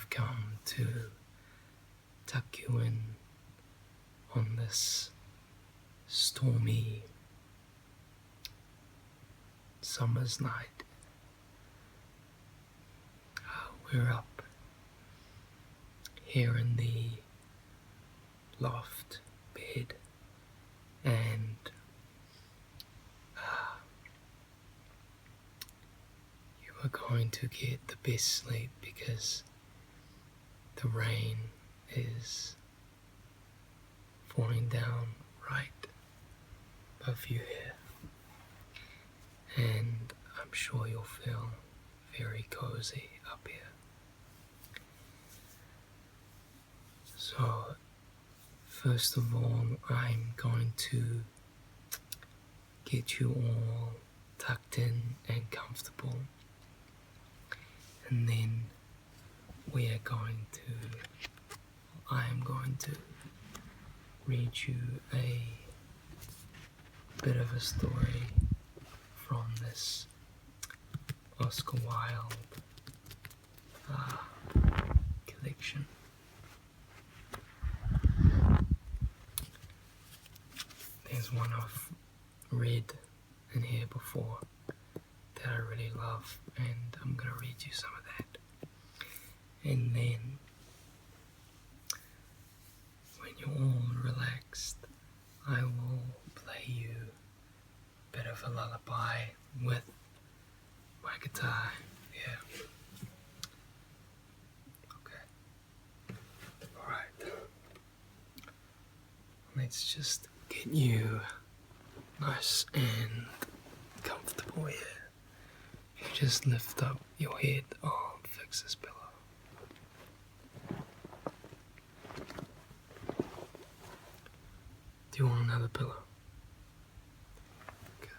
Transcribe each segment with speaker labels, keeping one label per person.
Speaker 1: I've come to tuck you in on this stormy summer's night. We're up here in the loft bed, and you are going to get the best sleep because the rain is falling down right above you here, and I'm sure you'll feel very cozy up here. So first of all, I'm going to get you all tucked in and comfortable, and then I am going to read you a bit of a story from this Oscar Wilde collection. There's one I've read in here before that I really love, and I'm going to read you some of that. And then, when you're all relaxed, I will play you a bit of a lullaby with my guitar. Yeah. Okay. Alright. Let's just get you nice and comfortable here. You just lift up your head. I'll fix this pillow. Do you want another pillow? Okay.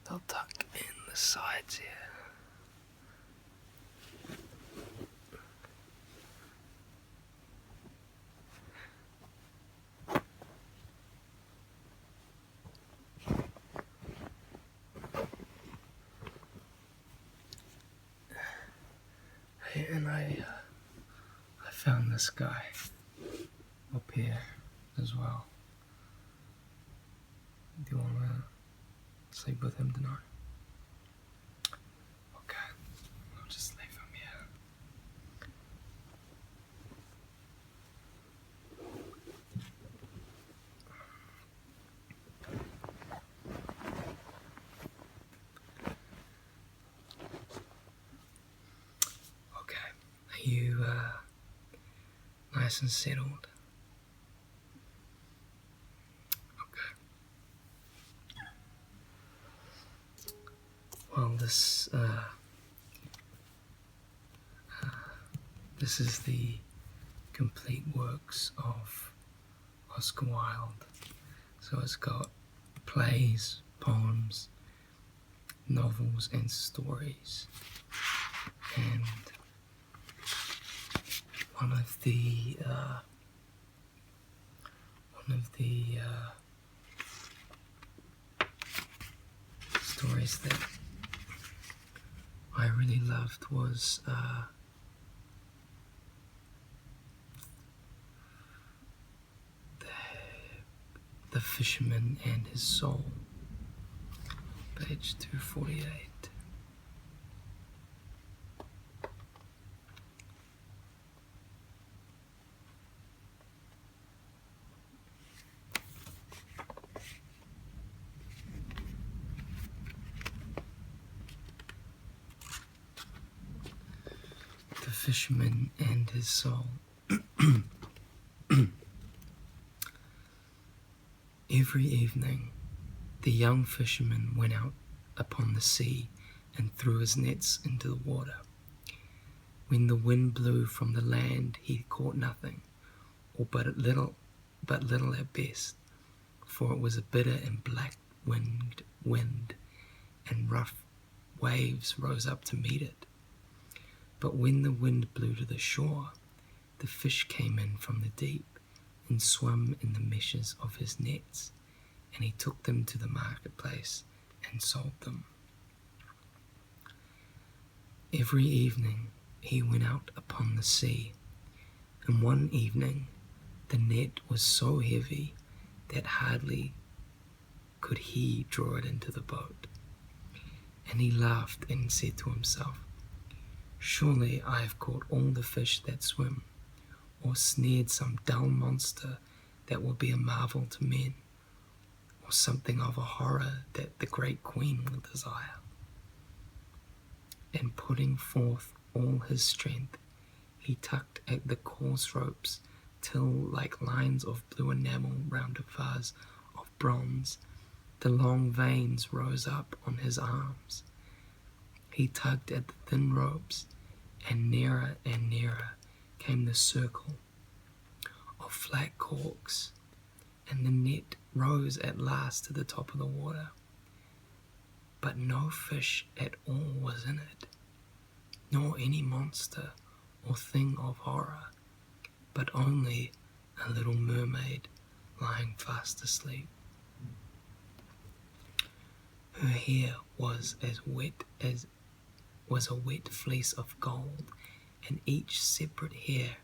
Speaker 1: They'll tuck in the sides here. And I found this guy up here as well. Do you want to sleep with him tonight? Okay, I'll just leave him here. Are you nice and settled? Okay. Well, this is the complete works of Oscar Wilde. So it's got plays, poems, novels, and stories. And one of the stories that I really loved was The Fisherman and His Soul, page 248. The Fisherman and His Soul. Every evening, the young fisherman went out upon the sea and threw his nets into the water. When the wind blew from the land, he caught nothing, or but little at best, for it was a bitter and black-winged wind, and rough waves rose up to meet it. But when the wind blew to the shore, the fish came in from the deep, and swam in the meshes of his nets, and he took them to the marketplace and sold them. Every evening he went out upon the sea, and one evening the net was so heavy that hardly could he draw it into the boat. And he laughed and said to himself, "Surely I have caught all the fish that swim, or snared some dull monster that will be a marvel to men, or something of a horror that the great queen will desire." And putting forth all his strength, he tugged at the coarse ropes till, like lines of blue enamel round a vase of bronze, the long veins rose up on his arms. He tugged at the thin ropes, and nearer came the circle of flat corks, and the net rose at last to the top of the water. But no fish at all was in it, nor any monster or thing of horror, but only a little mermaid lying fast asleep. Her hair was a wet fleece of gold, and each separate hair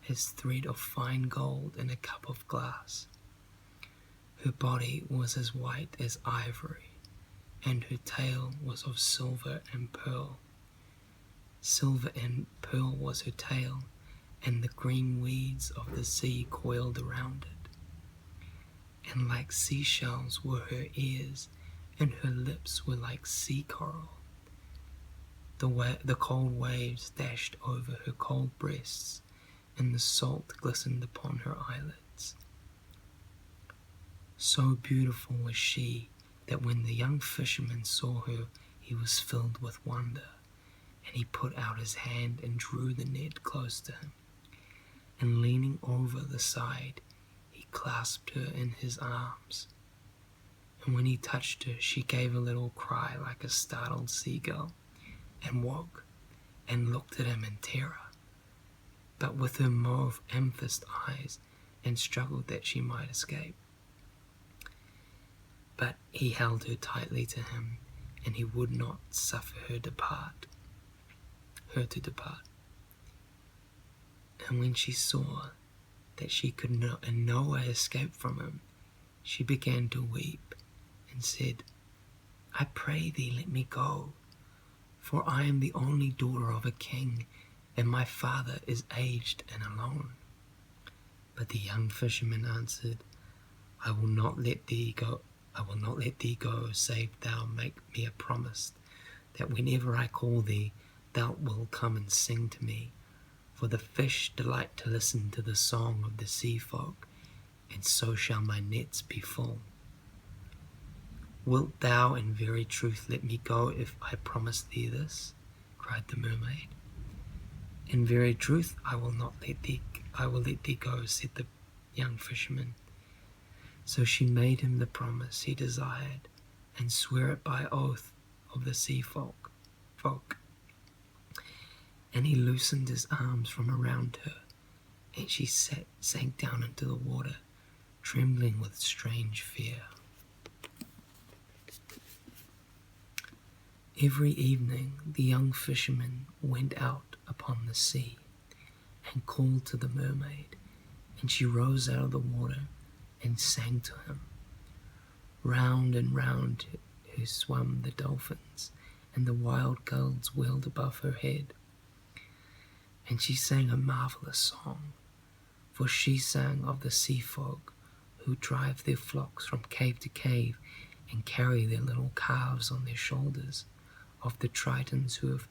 Speaker 1: as thread of fine gold in a cup of glass. Her body was as white as ivory, and her tail was of silver and pearl. Silver and pearl was her tail, and the green weeds of the sea coiled around it. And like seashells were her ears, and her lips were like sea coral. The cold waves dashed over her cold breasts, and the salt glistened upon her eyelids. So beautiful was she that when the young fisherman saw her, he was filled with wonder, and he put out his hand and drew the net close to him. And leaning over the side, he clasped her in his arms. And when he touched her, she gave a little cry like a startled seagull, and woke and looked at him in terror, but with her mauve amethyst eyes, and struggled that she might escape. But he held her tightly to him, and he would not suffer her to depart. And when she saw that she could in no way escape from him, she began to weep, and said, "I pray thee, let me go, for I am the only daughter of a king, and my father is aged and alone." But the young fisherman answered, I will not let thee go, save thou make me a promise that whenever I call thee, thou wilt come and sing to me. For the fish delight to listen to the song of the sea folk, and so shall my nets be full. "Wilt thou in very truth let me go if I promise thee this?" cried the mermaid. "In very truth I will let thee go," said the young fisherman. So she made him the promise he desired, and swore it by oath of the sea folk. And he loosened his arms from around her, and she sank down into the water, trembling with strange fear. Every evening the young fisherman went out upon the sea, and called to the mermaid, and she rose out of the water and sang to him. Round and round her swam the dolphins, and the wild gulls wheeled above her head. And she sang a marvelous song, for she sang of the sea folk who drive their flocks from cave to cave and carry their little calves on their shoulders, of the tritons who have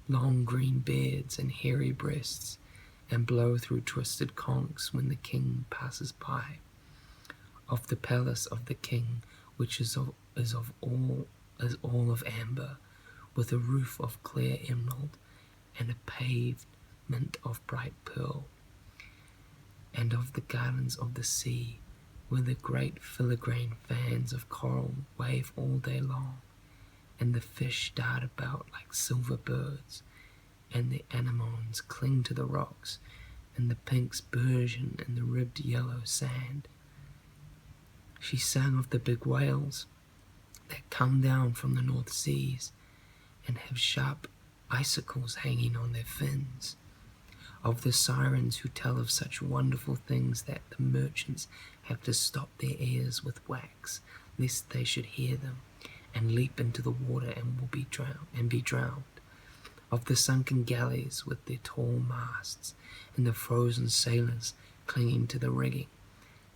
Speaker 1: long green beards and hairy breasts, and blow through twisted conchs when the king passes by, of the palace of the king, which is all of amber, with a roof of clear emerald, and a pavement of bright pearl, and of the gardens of the sea, where the great filigrane fans of coral wave all day long, and the fish dart about like silver birds, and the anemones cling to the rocks, and the pink spurgeon in the ribbed yellow sand. She sang of the big whales that come down from the North Seas and have sharp icicles hanging on their fins, of the sirens who tell of such wonderful things that the merchants have to stop their ears with wax, lest they should hear them, and leap into the water and be drowned, of the sunken galleys with their tall masts, and the frozen sailors clinging to the rigging,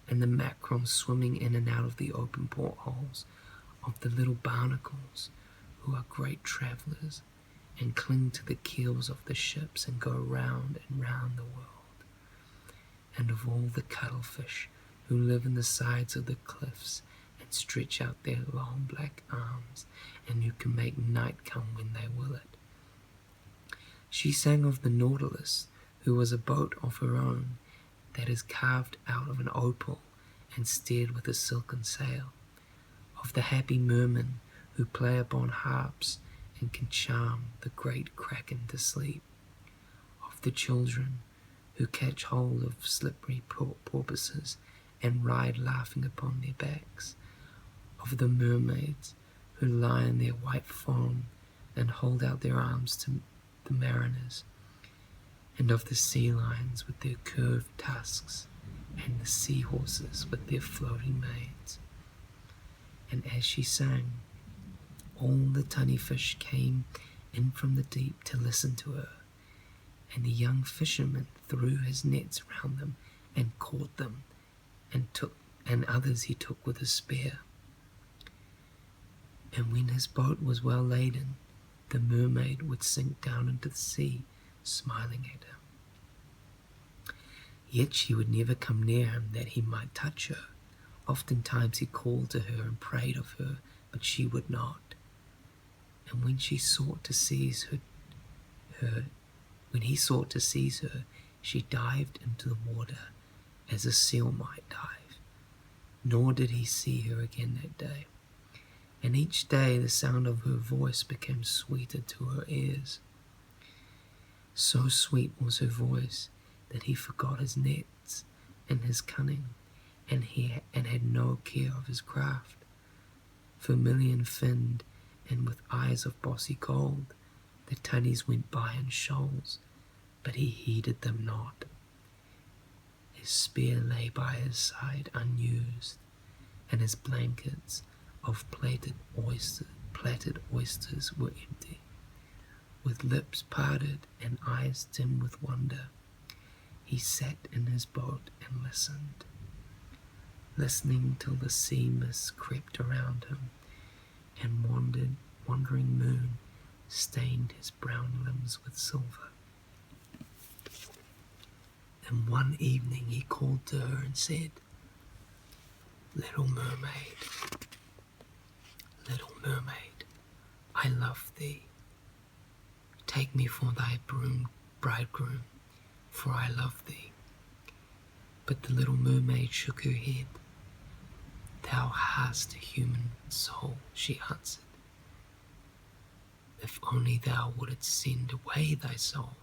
Speaker 1: and the mackerel swimming in and out of the open portholes, of the little barnacles who are great travellers and cling to the keels of the ships and go round and round the world, and of all the cuttlefish who live in the sides of the cliffs and stretch out their long black arms, and who can make night come when they will it. She sang of the Nautilus, who was a boat of her own that is carved out of an opal and steered with a silken sail, of the happy mermen who play upon harps and can charm the great kraken to sleep, of the children who catch hold of slippery porpoises and ride laughing upon their backs, of the mermaids who lie in their white foam and hold out their arms to the mariners, and of the sea lions with their curved tusks, and the sea horses with their floating manes. And as she sang, all the tunny fish came in from the deep to listen to her, and the young fisherman threw his nets round them and caught them, and others he took with a spear. And when his boat was well laden, the mermaid would sink down into the sea, smiling at him. Yet she would never come near him that he might touch her. Oftentimes he called to her and prayed of her, but she would not. And when he sought to seize her, she dived into the water as a seal might dive. Nor did he see her again that day. And each day the sound of her voice became sweeter to her ears. So sweet was her voice that he forgot his nets and his cunning, and had no care of his craft. Vermilion-finned and with eyes of bossy gold, the tunnies went by in shoals, but he heeded them not. His spear lay by his side unused, and his blankets of plaited oysters were empty. With lips parted and eyes dim with wonder, he sat in his boat and listening till the sea mist crept around him, and wandering moon stained his brown limbs with silver. And one evening he called to her and said, "Little mermaid, I love thee. Take me for thy bridegroom, for I love thee." But the little mermaid shook her head. "Thou hast a human soul," she answered. "If only thou wouldst send away thy soul,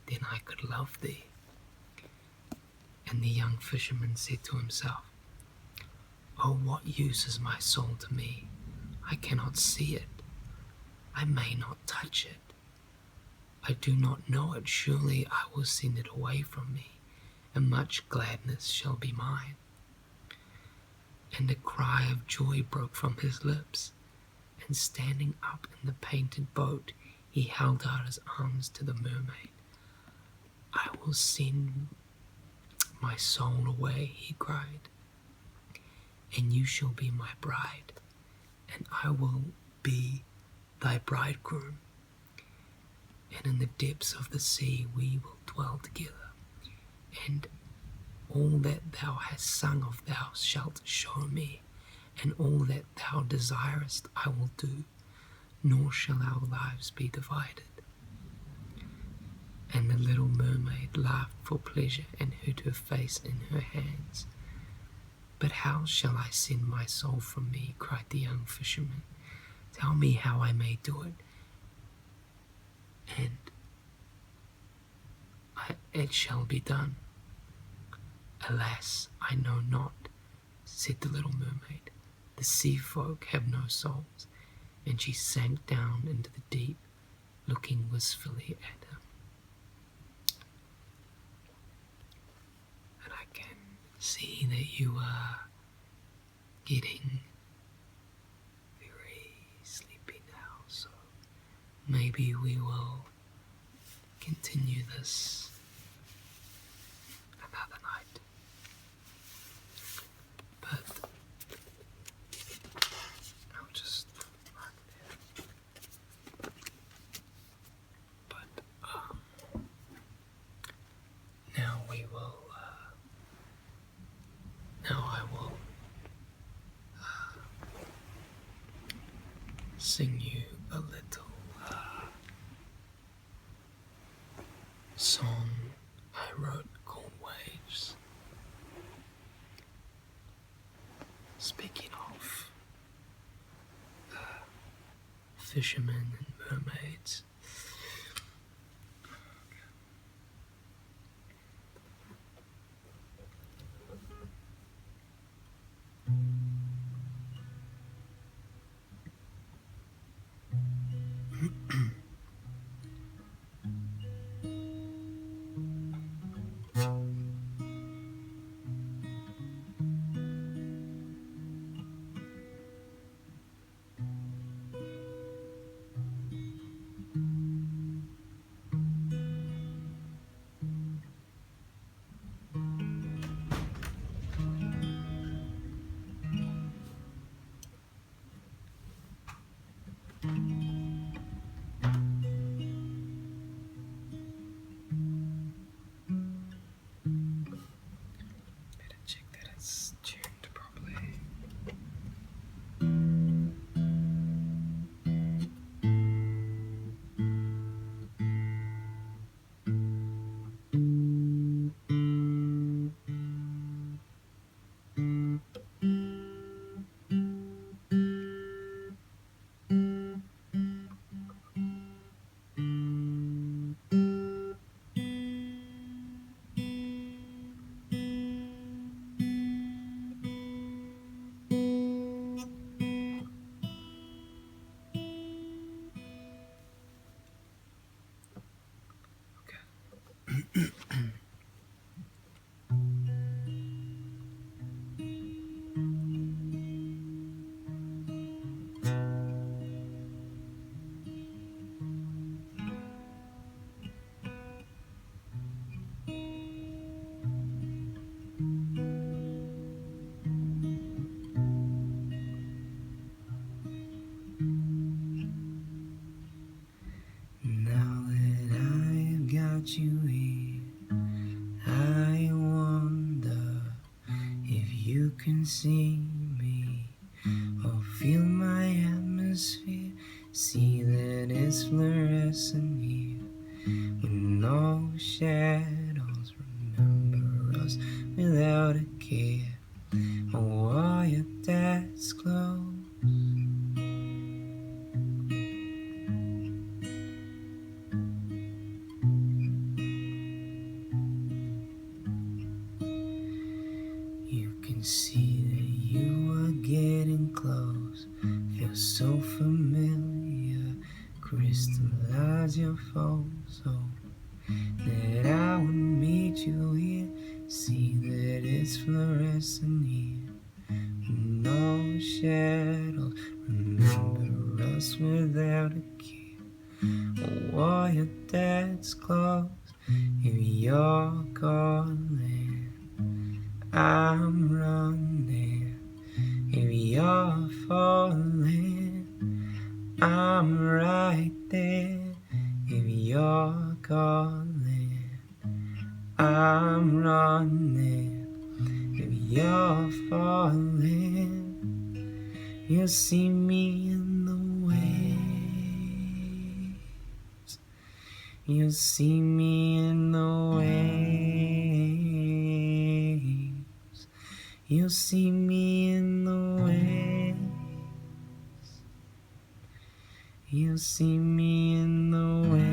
Speaker 1: then I could love thee." And the young fisherman said to himself, "Oh, what use is my soul to me? I cannot see it. I may not touch it. I do not know it. Surely I will send it away from me, and much gladness shall be mine." And a cry of joy broke from his lips, and standing up in the painted boat, he held out his arms to the mermaid. "I will send my soul away," he cried, "and you shall be my bride, and I will be thy bridegroom. And in the depths of the sea we will dwell together, and all that thou hast sung of thou shalt show me, and all that thou desirest I will do, nor shall our lives be divided." And the little mermaid laughed for pleasure and hid her face in her hands. "But how shall I send my soul from me?" cried the young fisherman. "Tell me how I may do it, and it shall be done." "Alas, I know not," said the little mermaid. "The sea folk have no souls." And she sank down into the deep, looking wistfully at him. And I can see that you are getting very sleepy now, so maybe we will continue this another night. But I'll just run there. But now we will. Now I will sing you a little song I wrote called Waves. Speaking of fishermen and mermaids, better check that it's tuned properly. Now that I've got you here, I wonder if you can see me or feel my atmosphere. See that it's fluorescent here with no shadows. Remember us without a care. Oh, are your dad's clothes? You can see that you are getting close. Feel so familiar. Crystallize your photos so that I would meet you here. See that it's fluorescent here. No shadows. Remember us without a care. Oh, are your dad's clothes? If you're calling, I'm running. If you're falling, I'm right there. If you're calling, I'm running. If you're falling, you'll see me in the waves. You'll see me in the waves. You'll see me in the waves. You'll see me in the waves.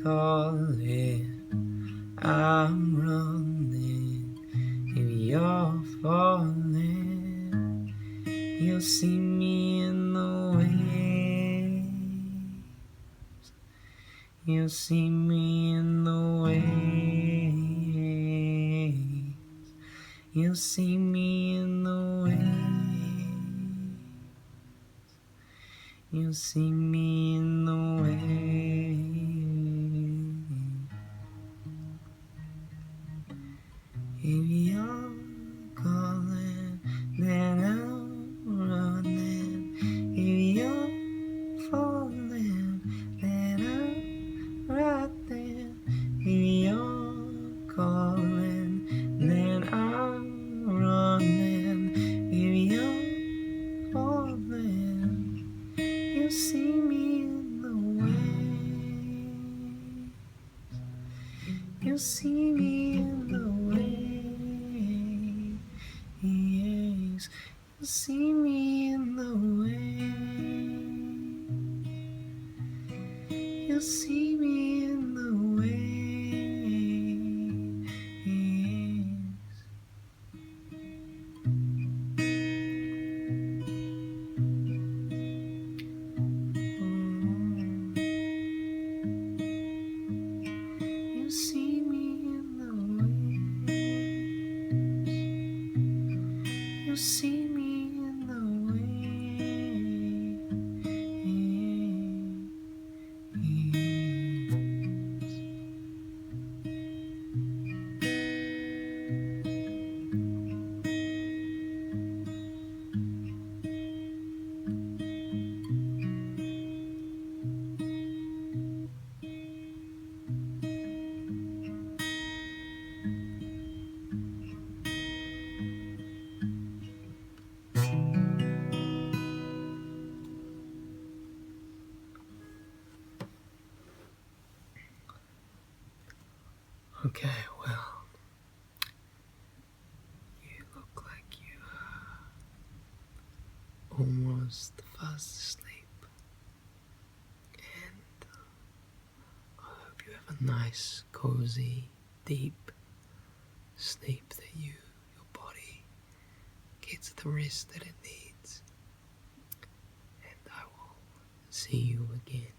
Speaker 1: calling, I'm running. If you're falling, you'll see me in the waves. You'll see me in the waves. You'll see me in the waves. You'll see me in the waves. If you're calling, then I'm running. If you're falling, then I'm right there. If you're calling, then I'm running. If you're falling, you'll see me in the waves. You'll see me in the waves. You'll see me in the waves. You'll see me in the waves. You'll see me in the waves. You'll see me in the Okay, well, you look like you are almost fast asleep, and I hope you have a nice, cozy, deep sleep that your body gets the rest that it needs, and I will see you again